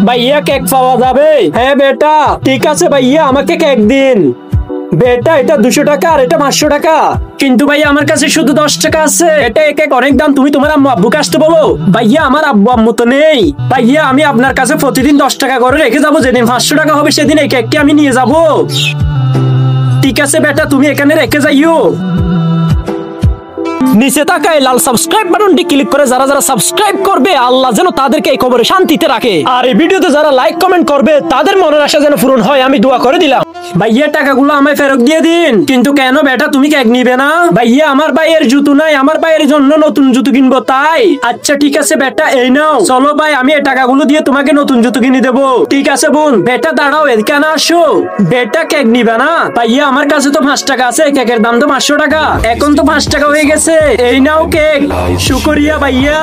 ভাইয়া কেক পাওয়া যাবে? হ্যাঁ বেটা, ঠিক আছে ভাইয়া, আমাকে কেক দিন। বেটা এটা 200 টাকা আর এটা 500 টাকা। কিন্তু ভাইয়া আমার কাছে শুধু 10 টাকা আছে। এটা কেক অনেক দাম, তুমি তোমার আম্মু আব্বুকে আসতে বলো। ভাইয়া আমার আব্বু আম্মু তো নেই। ভাইয়া আমি আপনার কাছে প্রতিদিন 10 টাকা করে রেখে যাবো, যেদিন 500 টাকা হবে সেদিন এই কেকটি আমি নিয়ে যাব। ঠিক আছে বেটা, তুমি এখানে রেখে যাইও। নিচে থাকা এই লাল সাবস্ক্রাইব বাটনটি ক্লিক করে যারা যারা সাবস্ক্রাইব করবে, আল্লাহ যেন তাদেরকে এই কবরে শান্তিতে রাখে। আর এই ভিডিওতে যারা লাইক কমেন্ট করবে তাদের মনের আশা যেন পূরণ হয়, আমি দোয়া করে দিলাম। ভাইয়া টাকাগুলো আমায় ফেরত দিয়ে দিন। কিন্তু কেন বেটা, তুমি কেক নিবে না? ভাইয়া আমার ভাইয়ের জুতো নাই, আমার ভাইয়ের জন্য নতুন জুতো কিনবো তাই। আচ্ছা ঠিক আছে বেটা, এই নাও। চলো ভাই, আমি এই টাকাগুলো দিয়ে তোমাকে নতুন জুতো কিনে দেবো। ঠিক আছে বোন। বেটা দাঁড়াও, এখানে আসো। বেটা কেক নিবে না? ভাইয়া আমার কাছে তো 5 টাকা আছে, কেকের দাম তো 500 টাকা। এখন তো 5 টাকা হয়ে গেছে। এই নাও কেক। শুকরিয়া ভাইয়া।